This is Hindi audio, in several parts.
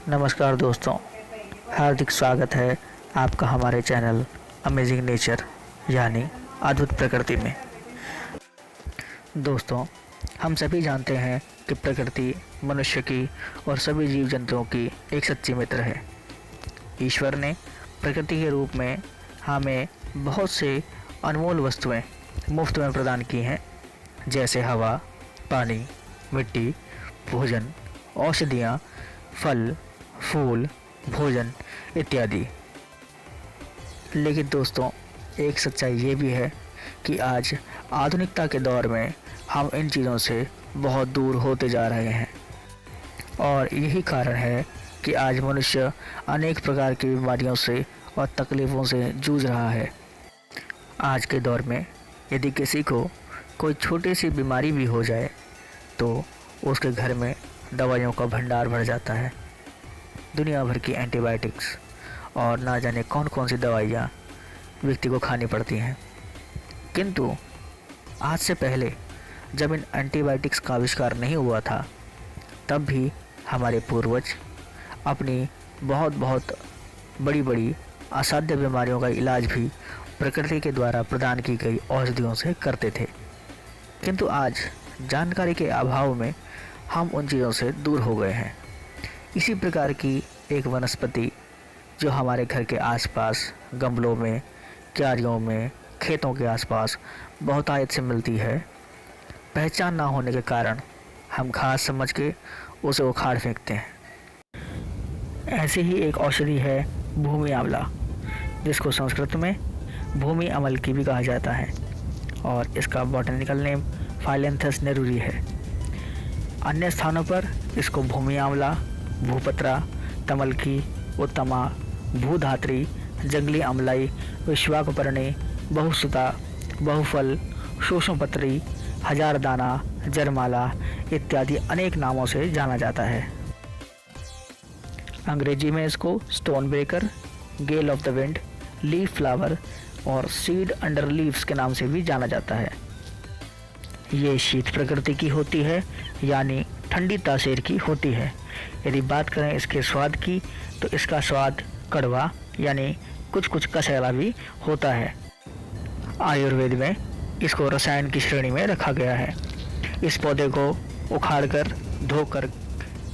नमस्कार दोस्तों, हार्दिक स्वागत है आपका हमारे चैनल अमेजिंग नेचर यानी अद्भुत प्रकृति में। दोस्तों, हम सभी जानते हैं कि प्रकृति मनुष्य की और सभी जीव जंतुओं की एक सच्ची मित्र है। ईश्वर ने प्रकृति के रूप में हमें बहुत से अनमोल वस्तुएं मुफ्त में प्रदान की हैं, जैसे हवा, पानी, मिट्टी, भोजन, औषधियाँ, फल, फूल, भोजन इत्यादि। लेकिन दोस्तों, एक सच्चाई ये भी है कि आज आधुनिकता के दौर में हम इन चीज़ों से बहुत दूर होते जा रहे हैं और यही कारण है कि आज मनुष्य अनेक प्रकार की बीमारियों से और तकलीफ़ों से जूझ रहा है। आज के दौर में यदि किसी को कोई छोटी सी बीमारी भी हो जाए तो उसके घर में दवाइयों का भंडार भर जाता है। दुनिया भर की एंटीबायोटिक्स और ना जाने कौन कौन सी दवाइयाँ व्यक्ति को खानी पड़ती हैं। किंतु आज से पहले जब इन एंटीबायोटिक्स का आविष्कार नहीं हुआ था, तब भी हमारे पूर्वज अपनी बहुत बहुत बड़ी बड़ी असाध्य बीमारियों का इलाज भी प्रकृति के द्वारा प्रदान की गई औषधियों से करते थे। किंतु आज जानकारी के अभाव में हम उन चीज़ों से दूर हो गए हैं। इसी प्रकार की एक वनस्पति जो हमारे घर के आसपास गमलों में, क्यारियों में, खेतों के आसपास बहुतायत से मिलती है, पहचान ना होने के कारण हम घास समझ के उसे उखाड़ फेंकते हैं। ऐसी ही एक औषधि है भूमि आंवला, जिसको संस्कृत में भूमि अमल की भी कहा जाता है और इसका बॉटनिकल नेम फाइलेंथस नेरूरी है। अन्य स्थानों पर इसको भूमि आंवला, भूपत्रा, तमलकी, उत्तमा, भूधात्री, जंगली अमलाई, विश्वाकपर्णी, बहुसुता, बहुफल, शोषणपत्री, हजारदाना, जरमाला इत्यादि अनेक नामों से जाना जाता है। अंग्रेजी में इसको stone breaker, gale of the wind, leaf flower और सीड अंडर लीव्स के नाम से भी जाना जाता है। ये शीत प्रकृति की होती है, यानी ठंडी तासीर की होती है। यदि बात करें इसके स्वाद की, तो इसका स्वाद कड़वा यानी कुछ कुछ कसैला भी होता है। आयुर्वेद में इसको रसायन की श्रेणी में रखा गया है। इस पौधे को उखाड़कर, धोकर,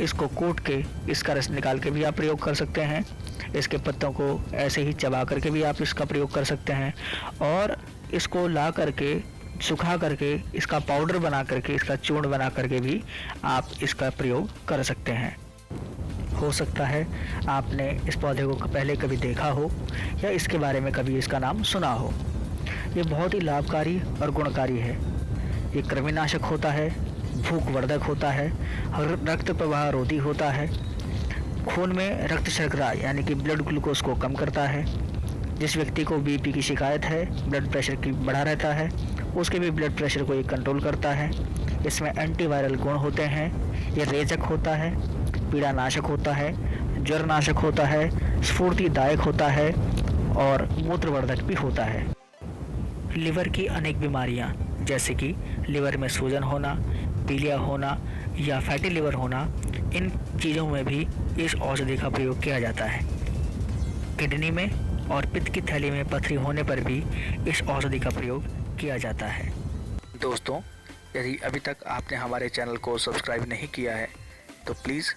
इसको कूट के इसका रस निकाल के भी आप प्रयोग कर सकते हैं। इसके पत्तों को ऐसे ही चबा करके भी आप इसका प्रयोग कर सकते हैं और इसको ला करके, सुखा करके, इसका पाउडर बना करके, इसका चूर्ण बना करके भी आप इसका प्रयोग कर सकते हैं। हो सकता है आपने इस पौधे को पहले कभी देखा हो या इसके बारे में कभी इसका नाम सुना हो। ये बहुत ही लाभकारी और गुणकारी है। ये कृमिनाशक होता है, भूखवर्धक होता है, रक्त प्रवाह रोधी होता है, खून में रक्त शर्करा यानी कि ब्लड ग्लूकोज को कम करता है। जिस व्यक्ति को बीपी की शिकायत है, ब्लड प्रेशर की बढ़ा रहता है, उसके भी ब्लड प्रेशर को ये कंट्रोल करता है। इसमें एंटीवायरल गुण होते हैं। ये रेचक होता है, पीड़ानाशक होता है, ज्वरनाशक होता है, स्फूर्तिदायक होता है और मूत्रवर्धक भी होता है। लिवर की अनेक बीमारियां जैसे कि लिवर में सूजन होना, पीलिया होना या फैटी लिवर होना, इन चीज़ों में भी इस औषधि का प्रयोग किया जाता है। किडनी में और पित्त की थैली में पथरी होने पर भी इस औषधि का प्रयोग किया जाता है। दोस्तों, यदि अभी तक आपने हमारे चैनल को सब्सक्राइब नहीं किया है तो प्लीज़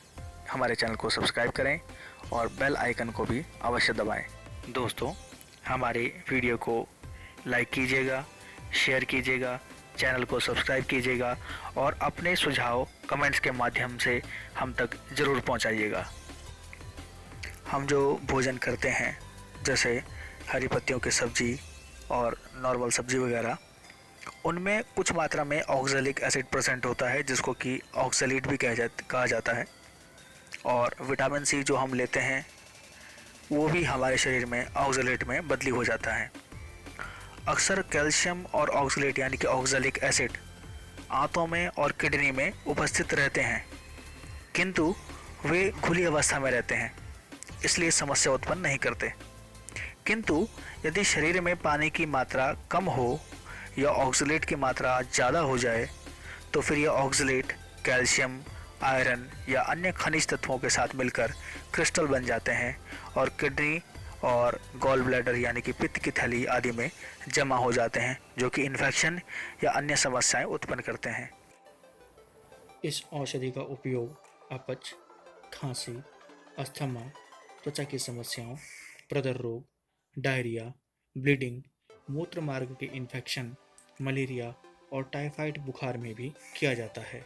हमारे चैनल को सब्सक्राइब करें और बेल आइकन को भी अवश्य दबाएं। दोस्तों, हमारे वीडियो को लाइक कीजिएगा, शेयर कीजिएगा, चैनल को सब्सक्राइब कीजिएगा और अपने सुझाव कमेंट्स के माध्यम से हम तक ज़रूर पहुंचाइएगा। हम जो भोजन करते हैं, जैसे हरी पत्तियों की सब्ज़ी और नॉर्मल सब्ज़ी वगैरह, उनमें कुछ मात्रा में ऑक्सैलिक एसिड प्रेजेंट होता है, जिसको कि ऑक्सैलेट भी कहा जाता है। और विटामिन सी जो हम लेते हैं वो भी हमारे शरीर में ऑक्सैलेट में बदली हो जाता है। अक्सर कैल्शियम और ऑक्सैलेट यानी कि ऑक्सैलिक एसिड आंतों में और किडनी में उपस्थित रहते हैं, किंतु वे खुली अवस्था में रहते हैं, इसलिए समस्या उत्पन्न नहीं करते। किंतु यदि शरीर में पानी की मात्रा कम हो या ऑक्सैलेट की मात्रा ज़्यादा हो जाए तो फिर यह ऑक्सैलेट कैल्शियम आयरन या अन्य खनिज तत्वों के साथ मिलकर क्रिस्टल बन जाते हैं और किडनी और गॉल ब्लैडर यानी कि पित्त की थैली आदि में जमा हो जाते हैं, जो कि इन्फेक्शन या अन्य समस्याएं उत्पन्न करते हैं। इस औषधि का उपयोग अपच, खांसी, अस्थमा, त्वचा की समस्याओं, प्रदर रोग, डायरिया, ब्लीडिंग, मूत्र मार्ग के इन्फेक्शन, मलेरिया और टाइफाइड बुखार में भी किया जाता है।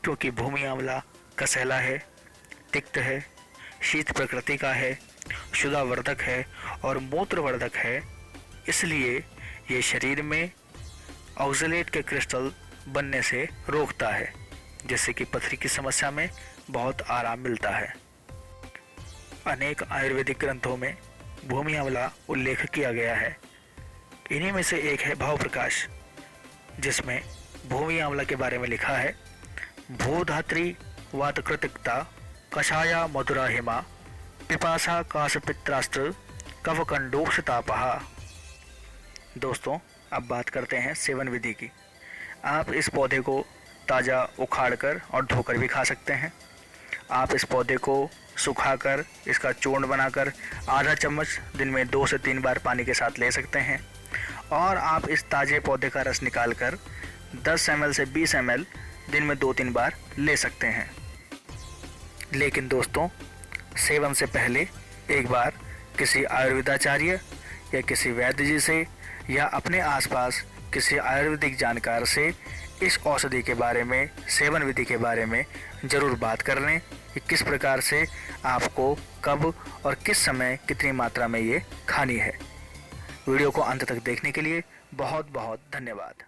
क्योंकि भूमि आंवला कसैला है, तिक्त है, शीत प्रकृति का है, क्षुधावर्धक है और मूत्रवर्धक है, इसलिए ये शरीर में ऑक्सलेट के क्रिस्टल बनने से रोकता है, जिससे कि पथरी की समस्या में बहुत आराम मिलता है। अनेक आयुर्वेदिक ग्रंथों में भूमि आंवला उल्लेख किया गया है। इन्हीं में से एक है भाव प्रकाश, जिसमें भूमि आंवला के बारे में लिखा है, भूधात्री वातकृतिकता कषाया मधुरा हिमा पिपासा काशपित्रास्त्र कफकंडोक्षतापहा। दोस्तों, अब बात करते हैं सेवन विधि की। आप इस पौधे को ताज़ा उखाड़कर और धोकर भी खा सकते हैं। आप इस पौधे को सुखाकर इसका चूर्ण बनाकर आधा चम्मच दिन में 2 से 3 बार पानी के साथ ले सकते हैं। और आप इस ताज़े पौधे का रस निकालकर 10 ml से 20 ml दिन में 2-3 बार ले सकते हैं। लेकिन दोस्तों, सेवन से पहले एक बार किसी आयुर्वेदाचार्य या किसी वैद्य जी से या अपने आसपास किसी आयुर्वेदिक जानकार से इस औषधि के बारे में, सेवन विधि के बारे में ज़रूर बात कर लें कि किस प्रकार से आपको कब और किस समय कितनी मात्रा में ये खानी है। वीडियो को अंत तक देखने के लिए बहुत बहुत धन्यवाद।